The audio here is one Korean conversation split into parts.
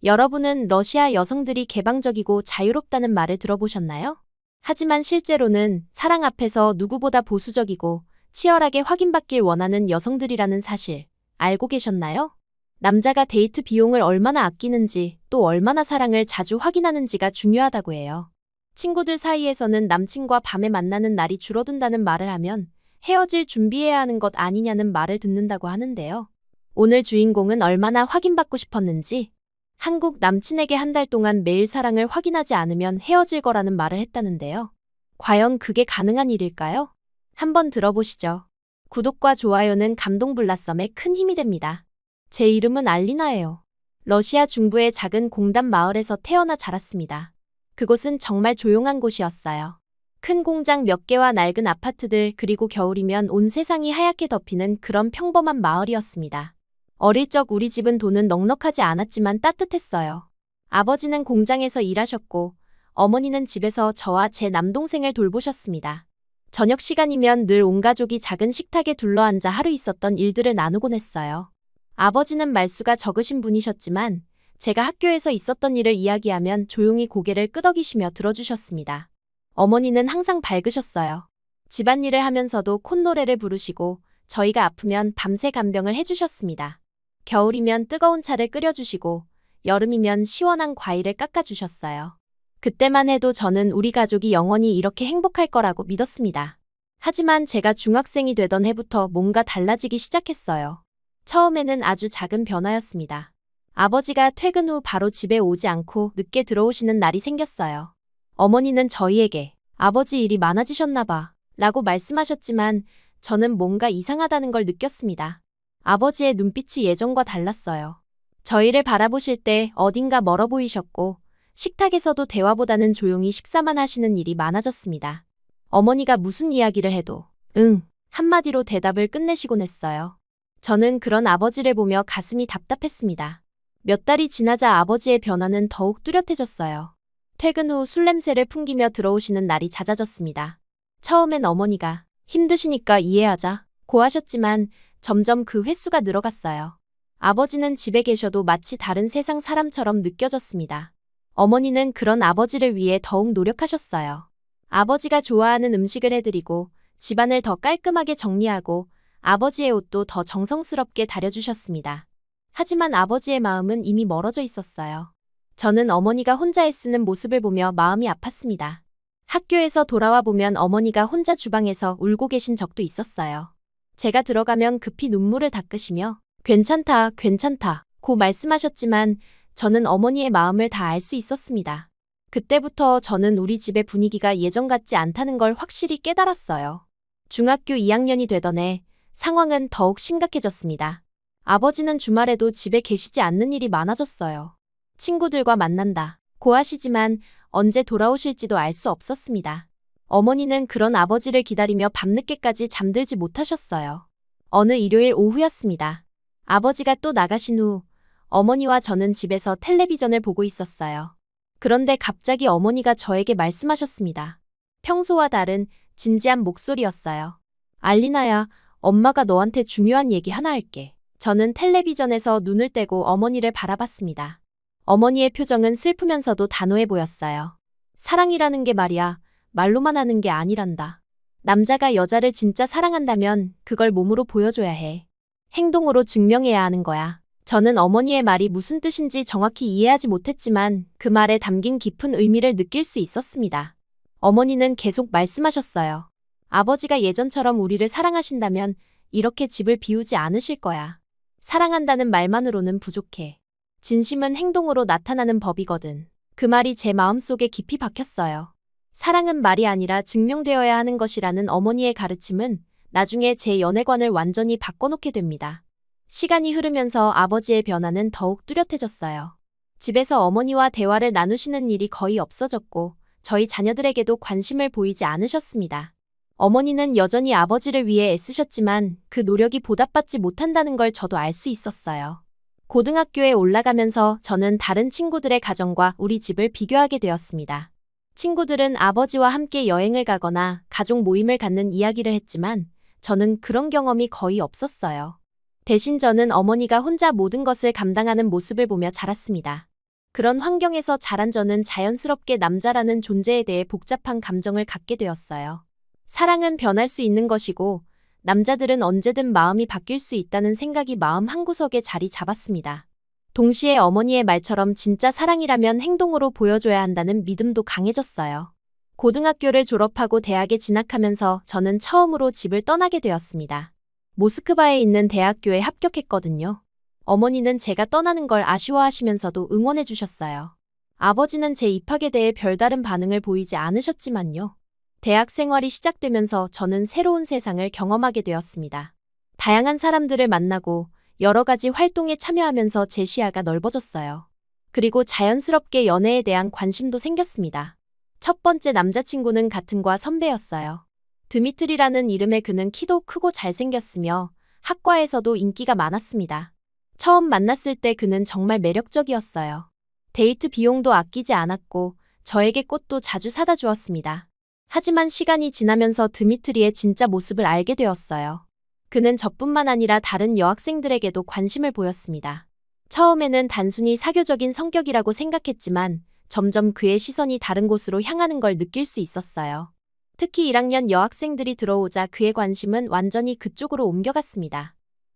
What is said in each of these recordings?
여러분은 러시아 여성들이 개방적이고 자유롭다는 말을 들어보셨나요? 하지만 실제로는 사랑 앞에서 누구보다 보수적이고 치열하게 확인받길 원하는 여성들이라는 사실 알고 계셨나요? 남자가 데이트 비용을 얼마나 아끼는지 또 얼마나 사랑을 자주 확인하는지가 중요하다고 해요. 친구들 사이에서는 남친과 밤에 만나는 날이 줄어든다는 말을 하면 헤어질 준비해야 하는 것 아니냐는 말을 듣는다고 하는데요. 오늘 주인공은 얼마나 확인받고 싶었는지 한국 남친에게 한 달 동안 매일 사랑을 확인하지 않으면 헤어질 거라는 말을 했다는데요. 과연 그게 가능한 일일까요? 한번 들어보시죠. 구독과 좋아요는 감동블라썸에 큰 힘이 됩니다. 제 이름은 알리나예요. 러시아 중부의 작은 공단 마을에서 태어나 자랐습니다. 그곳은 정말 조용한 곳이었어요. 큰 공장 몇 개와 낡은 아파트들 그리고 겨울이면 온 세상이 하얗게 덮이는 그런 평범한 마을이었습니다. 어릴 적 우리 집은 돈은 넉넉하지 않았지만 따뜻했어요. 아버지는 공장에서 일하셨고 어머니는 집에서 저와 제 남동생을 돌보셨습니다. 저녁 시간이면 늘 온 가족이 작은 식탁에 둘러앉아 하루 있었던 일들을 나누곤 했어요. 아버지는 말수가 적으신 분이셨지만 제가 학교에서 있었던 일을 이야기하면 조용히 고개를 끄덕이시며 들어주셨습니다. 어머니는 항상 밝으셨어요. 집안일을 하면서도 콧노래를 부르시고 저희가 아프면 밤새 간병을 해주셨습니다. 겨울이면 뜨거운 차를 끓여주시고 여름이면 시원한 과일을 깎아주셨어요. 그때만 해도 저는 우리 가족이 영원히 이렇게 행복할 거라고 믿었습니다. 하지만 제가 중학생이 되던 해부터 뭔가 달라지기 시작했어요. 처음에는 아주 작은 변화였습니다. 아버지가 퇴근 후 바로 집에 오지 않고 늦게 들어오시는 날이 생겼어요. 어머니는 저희에게 아버지 일이 많아지셨나 봐 라고 말씀하셨지만 저는 뭔가 이상하다는 걸 느꼈습니다. 아버지의 눈빛이 예전과 달랐어요. 저희를 바라보실 때 어딘가 멀어 보이셨고 식탁에서도 대화보다는 조용히 식사만 하시는 일이 많아졌습니다. 어머니가 무슨 이야기를 해도 응 한마디로 대답을 끝내시곤 했어요. 저는 그런 아버지를 보며 가슴이 답답했습니다. 몇 달이 지나자 아버지의 변화는 더욱 뚜렷해졌어요. 퇴근 후 술 냄새를 풍기며 들어오시는 날이 잦아졌습니다. 처음엔 어머니가 힘드시니까 이해하자 고 하셨지만 점점 그 횟수가 늘어갔어요. 아버지는 집에 계셔도 마치 다른 세상 사람처럼 느껴졌습니다. 어머니는 그런 아버지를 위해 더욱 노력하셨어요. 아버지가 좋아하는 음식을 해드리고 집안을 더 깔끔하게 정리하고 아버지의 옷도 더 정성스럽게 다려주셨습니다. 하지만 아버지의 마음은 이미 멀어져 있었어요. 저는 어머니가 혼자 애쓰는 모습을 보며 마음이 아팠습니다. 학교에서 돌아와 보면 어머니가 혼자 주방에서 울고 계신 적도 있었어요. 제가 들어가면 급히 눈물을 닦으시며 괜찮다, 괜찮다 고 말씀하셨지만 저는 어머니의 마음을 다 알 수 있었습니다. 그때부터 저는 우리 집의 분위기가 예전 같지 않다는 걸 확실히 깨달았어요. 중학교 2학년이 되던 해 상황은 더욱 심각해졌습니다. 아버지는 주말에도 집에 계시지 않는 일이 많아졌어요. 친구들과 만난다 고 하시지만 언제 돌아오실지도 알 수 없었습니다. 어머니는 그런 아버지를 기다리며 밤늦게까지 잠들지 못하셨어요. 어느 일요일 오후였습니다. 아버지가 또 나가신 후 어머니와 저는 집에서 텔레비전을 보고 있었어요. 그런데 갑자기 어머니가 저에게 말씀하셨습니다. 평소와 다른 진지한 목소리였어요. 알리나야, 엄마가 너한테 중요한 얘기 하나 할게. 저는 텔레비전에서 눈을 떼고 어머니를 바라봤습니다. 어머니의 표정은 슬프면서도 단호해 보였어요. 사랑이라는 게 말이야, 말로만 하는 게 아니란다. 남자가 여자를 진짜 사랑한다면 그걸 몸으로 보여줘야 해. 행동으로 증명해야 하는 거야. 저는 어머니의 말이 무슨 뜻인지 정확히 이해하지 못했지만 그 말에 담긴 깊은 의미를 느낄 수 있었습니다. 어머니는 계속 말씀하셨어요. 아버지가 예전처럼 우리를 사랑하신다면 이렇게 집을 비우지 않으실 거야. 사랑한다는 말만으로는 부족해. 진심은 행동으로 나타나는 법이거든. 그 말이 제 마음속에 깊이 박혔어요. 사랑은 말이 아니라 증명되어야 하는 것이라는 어머니의 가르침은 나중에 제 연애관을 완전히 바꿔놓게 됩니다. 시간이 흐르면서 아버지의 변화는 더욱 뚜렷해졌어요. 집에서 어머니와 대화를 나누시는 일이 거의 없어졌고 저희 자녀들에게도 관심을 보이지 않으셨습니다. 어머니는 여전히 아버지를 위해 애쓰셨지만 그 노력이 보답받지 못한다는 걸 저도 알 수 있었어요. 고등학교에 올라가면서 저는 다른 친구들의 가정과 우리 집을 비교하게 되었습니다. 친구들은 아버지와 함께 여행을 가거나 가족 모임을 갖는 이야기를 했지만 저는 그런 경험이 거의 없었어요. 대신 저는 어머니가 혼자 모든 것을 감당하는 모습을 보며 자랐습니다. 그런 환경에서 자란 저는 자연스럽게 남자라는 존재에 대해 복잡한 감정을 갖게 되었어요. 사랑은 변할 수 있는 것이고, 남자들은 언제든 마음이 바뀔 수 있다는 생각이 마음 한구석에 자리 잡았습니다. 동시에 어머니의 말처럼 진짜 사랑이라면 행동으로 보여줘야 한다는 믿음도 강해졌어요. 고등학교를 졸업하고 대학에 진학하면서 저는 처음으로 집을 떠나게 되었습니다. 모스크바에 있는 대학교에 합격했거든요. 어머니는 제가 떠나는 걸 아쉬워하시면서도 응원해 주셨어요. 아버지는 제 입학에 대해 별다른 반응을 보이지 않으셨지만요. 대학 생활이 시작되면서 저는 새로운 세상을 경험하게 되었습니다. 다양한 사람들을 만나고 여러 가지 활동에 참여하면서 제 시야가 넓어졌어요. 그리고 자연스럽게 연애에 대한 관심도 생겼습니다. 첫 번째 남자친구는 같은 과 선배였어요. 드미트리라는 이름의 그는 키도 크고 잘생겼으며 학과에서도 인기가 많았습니다. 처음 만났을 때 그는 정말 매력적이었어요. 데이트 비용도 아끼지 않았고 저에게 꽃도 자주 사다 주었습니다. 하지만 시간이 지나면서 드미트리의 진짜 모습을 알게 되었어요. 그는 저뿐만 아니라 다른 여학생들에게도 관심을 보였습니다. 처음에는 단순히 사교적인 성격이라고 생각했지만 점점 그의 시선이 다른 곳으로 향하는 걸 느낄 수 있었어요. 특히 1학년 여학생들이 들어오자 그의 관심은 완전히 그쪽으로 옮겨갔습니다.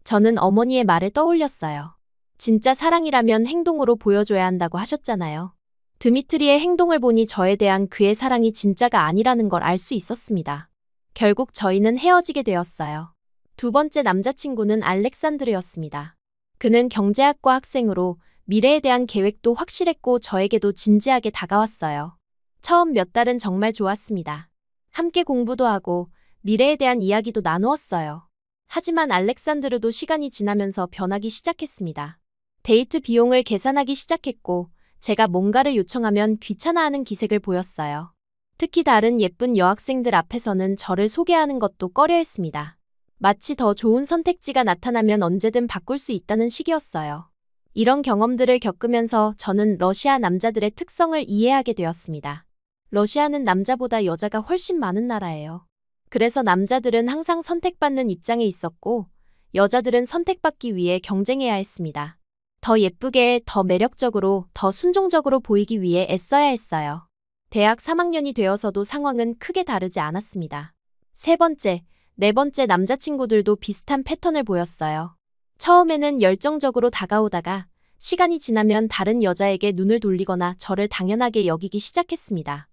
저는 어머니의 말을 떠올렸어요. 진짜 사랑이라면 행동으로 보여줘야 한다고 하셨잖아요. 드미트리의 행동을 보니 저에 대한 그의 사랑이 진짜가 아니라는 걸 알 수 있었습니다. 결국 저희는 헤어지게 되었어요. 두 번째 남자친구는 알렉산드르였습니다. 그는 경제학과 학생으로 미래에 대한 계획도 확실했고 저에게도 진지하게 다가왔어요. 처음 몇 달은 정말 좋았습니다. 함께 공부도 하고 미래에 대한 이야기도 나누었어요. 하지만 알렉산드르도 시간이 지나면서 변하기 시작했습니다. 데이트 비용을 계산하기 시작했고 제가 뭔가를 요청하면 귀찮아하는 기색을 보였어요. 특히 다른 예쁜 여학생들 앞에서는 저를 소개하는 것도 꺼려했습니다. 마치 더 좋은 선택지가 나타나면 언제든 바꿀 수 있다는 식이었어요. 이런 경험들을 겪으면서 저는 러시아 남자들의 특성을 이해하게 되었습니다. 러시아는 남자보다 여자가 훨씬 많은 나라예요. 그래서 남자들은 항상 선택받는 입장에 있었고 여자들은 선택받기 위해 경쟁해야 했습니다. 더 예쁘게, 더 매력적으로, 더 순종적으로 보이기 위해 애써야 했어요. 대학 3학년이 되어서도 상황은 크게 다르지 않았습니다. 세 번째, 네 번째 남자친구들도 비슷한 패턴을 보였어요. 처음에는 열정적으로 다가오다가 시간이 지나면 다른 여자에게 눈을 돌리거나 저를 당연하게 여기기 시작했습니다.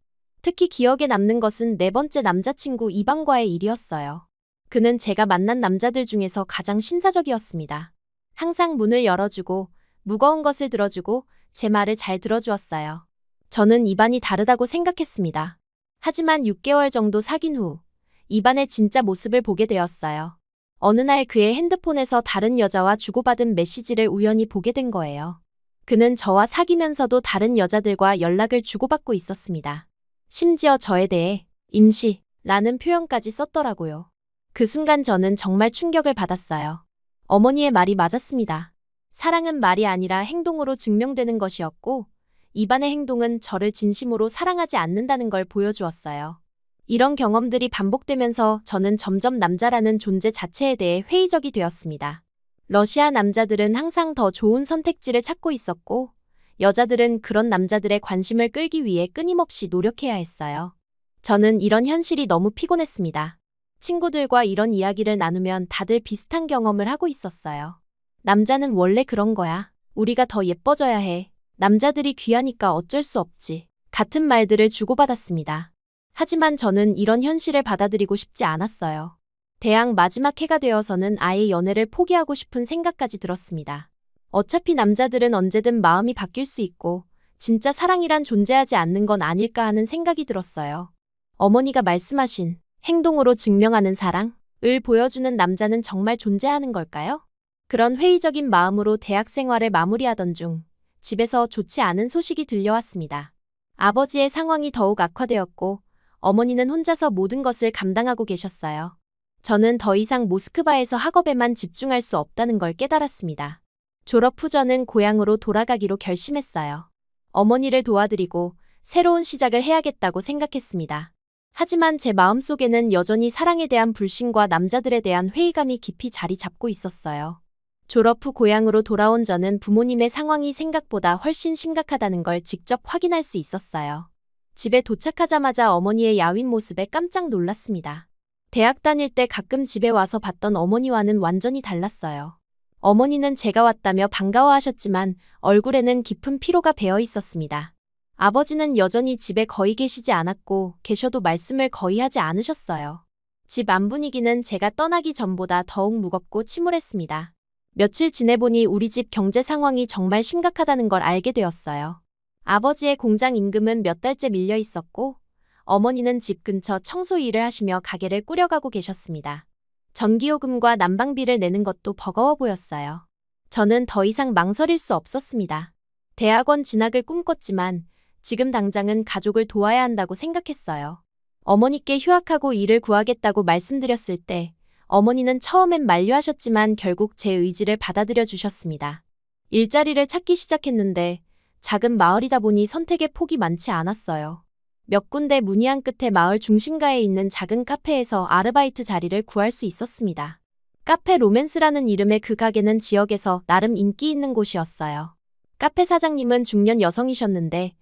특히 기억에 남는 것은 네 번째 남자친구 이방과의 일이었어요. 그는 제가 만난 남자들 중에서 가장 신사적이었습니다. 항상 문을 열어주고 무거운 것을 들어주고 제 말을 잘 들어주었어요. 저는 이반이 다르다고 생각했습니다. 하지만 6개월 정도 사귄 후 이반의 진짜 모습을 보게 되었어요. 어느 날 그의 핸드폰에서 다른 여자와 주고받은 메시지를 우연히 보게 된 거예요. 그는 저와 사귀면서도 다른 여자들과 연락을 주고받고 있었습니다. 심지어 저에 대해 임시라는 표현까지 썼더라고요. 그 순간 저는 정말 충격을 받았어요. 어머니의 말이 맞았습니다. 사랑은 말이 아니라 행동으로 증명되는 것이었고 이반의 행동은 저를 진심으로 사랑하지 않는다는 걸 보여주었어요. 이런 경험들이 반복되면서 저는 점점 남자라는 존재 자체에 대해 회의적이 되었습니다. 러시아 남자들은 항상 더 좋은 선택지를 찾고 있었고 여자들은 그런 남자들의 관심을 끌기 위해 끊임없이 노력해야 했어요. 저는 이런 현실이 너무 피곤했습니다. 친구들과 이런 이야기를 나누면 다들 비슷한 경험을 하고 있었어요. 남자는 원래 그런 거야. 우리가 더 예뻐져야 해. 남자들이 귀하니까 어쩔 수 없지. 같은 말들을 주고받았습니다. 하지만 저는 이런 현실을 받아들이고 싶지 않았어요. 대학 마지막 해가 되어서는 아예 연애를 포기하고 싶은 생각까지 들었습니다. 어차피 남자들은 언제든 마음이 바뀔 수 있고 진짜 사랑이란 존재하지 않는 건 아닐까 하는 생각이 들었어요. 어머니가 말씀하신 행동으로 증명하는 사랑을 보여주는 남자는 정말 존재하는 걸까요? 그런 회의적인 마음으로 대학 생활을 마무리하던 중 집에서 좋지 않은 소식이 들려왔습니다. 아버지의 상황이 더욱 악화되었고 어머니는 혼자서 모든 것을 감당하고 계셨어요. 저는 더 이상 모스크바에서 학업에만 집중할 수 없다는 걸 깨달았습니다. 졸업 후 저는 고향으로 돌아가기로 결심했어요. 어머니를 도와드리고 새로운 시작을 해야겠다고 생각했습니다. 하지만 제 마음속에는 여전히 사랑에 대한 불신과 남자들에 대한 회의감이 깊이 자리 잡고 있었어요. 졸업 후 고향으로 돌아온 저는 부모님의 상황이 생각보다 훨씬 심각하다는 걸 직접 확인할 수 있었어요. 집에 도착하자마자 어머니의 야윈 모습에 깜짝 놀랐습니다. 대학 다닐 때 가끔 집에 와서 봤던 어머니와는 완전히 달랐어요. 어머니는 제가 왔다며 반가워하셨지만 얼굴에는 깊은 피로가 배어 있었습니다. 아버지는 여전히 집에 거의 계시지 않았고 계셔도 말씀을 거의 하지 않으셨어요. 집 안 분위기는 제가 떠나기 전보다 더욱 무겁고 침울했습니다. 며칠 지내보니 우리 집 경제 상황이 정말 심각하다는 걸 알게 되었어요. 아버지의 공장 임금은 몇 달째 밀려 있었고 어머니는 집 근처 청소 일을 하시며 가게를 꾸려가고 계셨습니다. 전기요금과 난방비를 내는 것도 버거워 보였어요. 저는 더 이상 망설일 수 없었습니다. 대학원 진학을 꿈꿨지만 지금 당장은 가족을 도와야 한다고 생각했어요. 어머니께 휴학하고 일을 구하겠다고 말씀드렸을 때 어머니는 처음엔 만류하셨지만 결국 제 의지를 받아들여 주셨습니다. 일자리를 찾기 시작했는데 작은 마을이다 보니 선택의 폭이 많지 않았어요. 몇 군데 문의한 끝에 마을 중심가에 있는 작은 카페에서 아르바이트 자리를 구할 수 있었습니다. 카페 로맨스라는 이름의 그 가게는 지역에서 나름 인기 있는 곳이었어요. 카페 사장님은 중년 여성이셨는데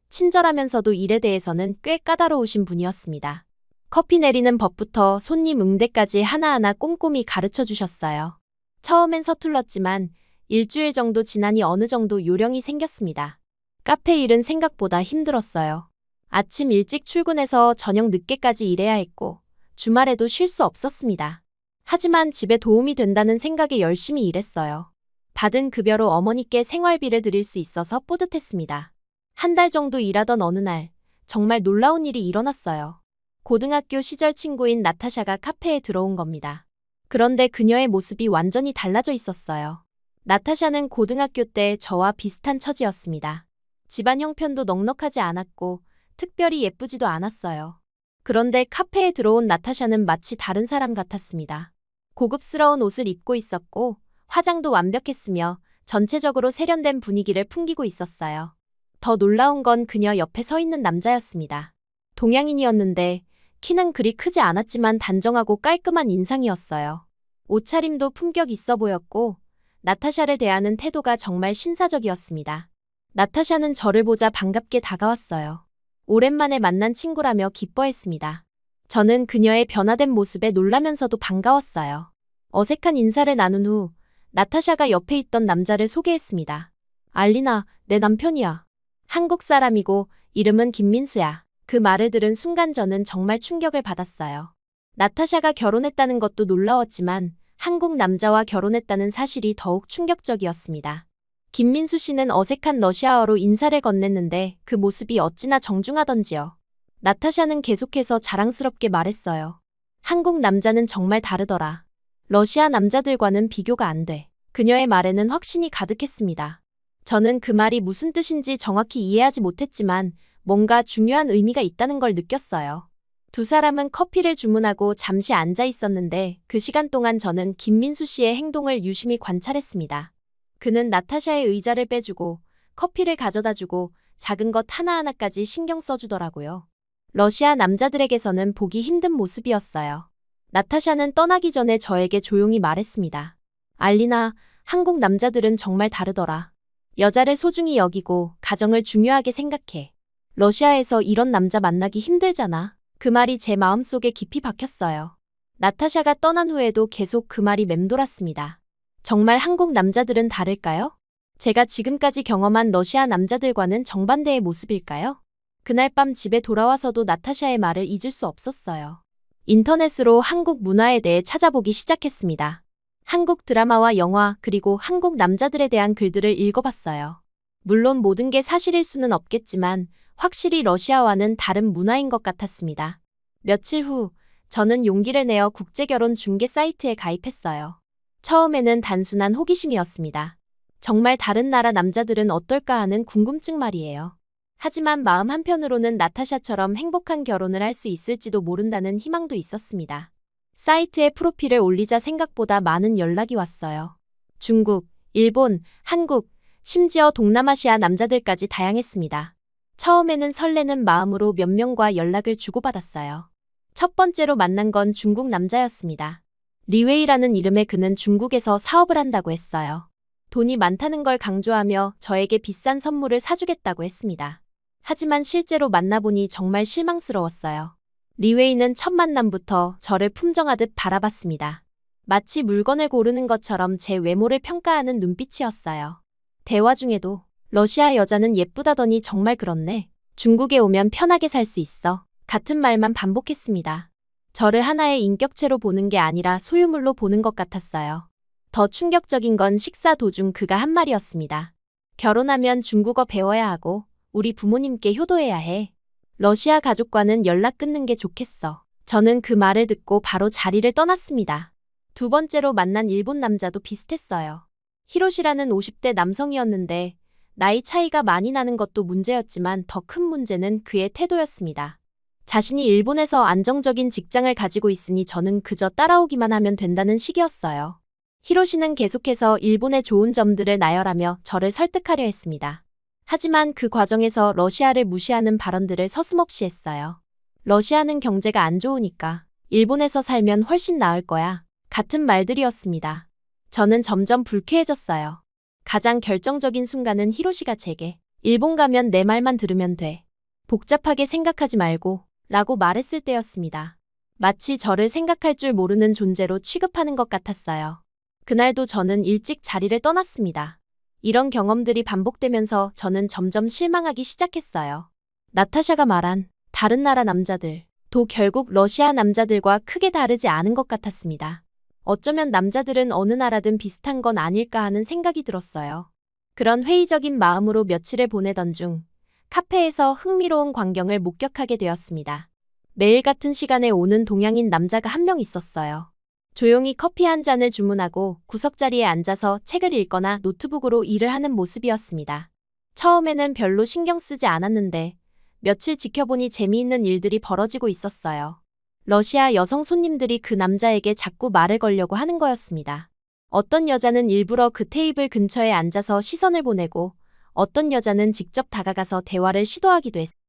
친절하면서도 일에 대해서는 꽤 까다로우신 분이었습니다. 커피 내리는 법부터 손님 응대까지 하나하나 꼼꼼히 가르쳐 주셨어요. 처음엔 서툴렀지만 일주일 정도 지나니 어느 정도 요령이 생겼습니다. 카페 일은 생각보다 힘들었어요. 아침 일찍 출근해서 저녁 늦게까지 일해야 했고 주말에도 쉴 수 없었습니다. 하지만 집에 도움이 된다는 생각에 열심히 일했어요. 받은 급여로 어머니께 생활비를 드릴 수 있어서 뿌듯했습니다. 한 달 정도 일하던 어느 날 정말 놀라운 일이 일어났어요. 고등학교 시절 친구인 나타샤가 카페에 들어온 겁니다. 그런데 그녀의 모습이 완전히 달라져 있었어요. 나타샤는 고등학교 때 저와 비슷한 처지였습니다. 집안 형편도 넉넉하지 않았고 특별히 예쁘지도 않았어요. 그런데 카페에 들어온 나타샤는 마치 다른 사람 같았습니다. 고급스러운 옷을 입고 있었고 화장도 완벽했으며 전체적으로 세련된 분위기를 풍기고 있었어요. 더 놀라운 건 그녀 옆에 서 있는 남자였습니다. 동양인이었는데 키는 그리 크지 않았지만 단정하고 깔끔한 인상이었어요. 옷차림도 품격 있어 보였고 나타샤를 대하는 태도가 정말 신사적이었습니다. 나타샤는 저를 보자 반갑게 다가왔어요. 오랜만에 만난 친구라며 기뻐했습니다. 저는 그녀의 변화된 모습에 놀라면서도 반가웠어요. 어색한 인사를 나눈 후 나타샤가 옆에 있던 남자를 소개했습니다. 알리나, 내 남편이야. 한국 사람이고 이름은 김민수야. 그 말을 들은 순간 저는 정말 충격을 받았어요. 나타샤가 결혼했다는 것도 놀라웠지만 한국 남자와 결혼했다는 사실이 더욱 충격적이었습니다. 김민수 씨는 어색한 러시아어로 인사를 건넸는데 그 모습이 어찌나 정중하던지요. 나타샤는 계속해서 자랑스럽게 말했어요. 한국 남자는 정말 다르더라. 러시아 남자들과는 비교가 안 돼. 그녀의 말에는 확신이 가득했습니다. 저는 그 말이 무슨 뜻인지 정확히 이해하지 못했지만 뭔가 중요한 의미가 있다는 걸 느꼈어요. 두 사람은 커피를 주문하고 잠시 앉아 있었는데 그 시간 동안 저는 김민수 씨의 행동을 유심히 관찰했습니다. 그는 나타샤의 의자를 빼주고 커피를 가져다주고 작은 것 하나하나까지 신경 써주더라고요. 러시아 남자들에게서는 보기 힘든 모습이었어요. 나타샤는 떠나기 전에 저에게 조용히 말했습니다. 알리나, 한국 남자들은 정말 다르더라. 여자를 소중히 여기고 가정을 중요하게 생각해. 러시아에서 이런 남자 만나기 힘들잖아. 그 말이 제 마음속에 깊이 박혔어요. 나타샤가 떠난 후에도 계속 그 말이 맴돌았습니다. 정말 한국 남자들은 다를까요? 제가 지금까지 경험한 러시아 남자들과는 정반대의 모습일까요? 그날 밤 집에 돌아와서도 나타샤의 말을 잊을 수 없었어요. 인터넷으로 한국 문화에 대해 찾아보기 시작했습니다. 한국 드라마와 영화 그리고 한국 남자들에 대한 글들을 읽어봤어요. 물론 모든 게 사실일 수는 없겠지만 확실히 러시아와는 다른 문화인 것 같았습니다. 며칠 후 저는 용기를 내어 국제결혼 중개 사이트에 가입했어요. 처음에는 단순한 호기심이었습니다. 정말 다른 나라 남자들은 어떨까 하는 궁금증 말이에요. 하지만 마음 한편으로는 나타샤처럼 행복한 결혼을 할 수 있을지도 모른다는 희망도 있었습니다. 사이트에 프로필을 올리자 생각보다 많은 연락이 왔어요. 중국, 일본, 한국, 심지어 동남아시아 남자들까지 다양했습니다. 처음에는 설레는 마음으로 몇 명과 연락을 주고받았어요. 첫 번째로 만난 건 중국 남자였습니다. 리웨이라는 이름의 그는 중국에서 사업을 한다고 했어요. 돈이 많다는 걸 강조하며 저에게 비싼 선물을 사주겠다고 했습니다. 하지만 실제로 만나보니 정말 실망스러웠어요. 리웨이는 첫 만남부터 저를 품정하듯 바라봤습니다. 마치 물건을 고르는 것처럼 제 외모를 평가하는 눈빛이었어요. 대화 중에도 러시아 여자는 예쁘다더니 정말 그렇네. 중국에 오면 편하게 살 수 있어. 같은 말만 반복했습니다. 저를 하나의 인격체로 보는 게 아니라 소유물로 보는 것 같았어요. 더 충격적인 건 식사 도중 그가 한 말이었습니다. 결혼하면 중국어 배워야 하고 우리 부모님께 효도해야 해. 러시아 가족과는 연락 끊는 게 좋겠어. 저는 그 말을 듣고 바로 자리를 떠났습니다. 두 번째로 만난 일본 남자도 비슷했어요. 히로시라는 50대 남성이었는데 나이 차이가 많이 나는 것도 문제였지만 더 큰 문제는 그의 태도였습니다. 자신이 일본에서 안정적인 직장을 가지고 있으니 저는 그저 따라오기만 하면 된다는 식이었어요. 히로시는 계속해서 일본의 좋은 점들을 나열하며 저를 설득하려 했습니다. 하지만 그 과정에서 러시아를 무시하는 발언들을 서슴없이 했어요. 러시아는 경제가 안 좋으니까 일본에서 살면 훨씬 나을 거야. 같은 말들이었습니다. 저는 점점 불쾌해졌어요. 가장 결정적인 순간은 히로시가 제게 일본 가면 내 말만 들으면 돼. 복잡하게 생각하지 말고 라고 말했을 때였습니다. 마치 저를 생각할 줄 모르는 존재로 취급하는 것 같았어요. 그날도 저는 일찍 자리를 떠났습니다. 이런 경험들이 반복되면서 저는 점점 실망하기 시작했어요. 나타샤가 말한 다른 나라 남자들도 결국 러시아 남자들과 크게 다르지 않은 것 같았습니다. 어쩌면 남자들은 어느 나라든 비슷한 건 아닐까 하는 생각이 들었어요. 그런 회의적인 마음으로 며칠을 보내던 중 카페에서 흥미로운 광경을 목격하게 되었습니다. 매일 같은 시간에 오는 동양인 남자가 한 명 있었어요. 조용히 커피 한 잔을 주문하고 구석자리에 앉아서 책을 읽거나 노트북으로 일을 하는 모습이었습니다. 처음에는 별로 신경 쓰지 않았는데 며칠 지켜보니 재미있는 일들이 벌어지고 있었어요. 러시아 여성 손님들이 그 남자에게 자꾸 말을 걸려고 하는 거였습니다. 어떤 여자는 일부러 그 테이블 근처에 앉아서 시선을 보내고 어떤 여자는 직접 다가가서 대화를 시도하기도 했습니다.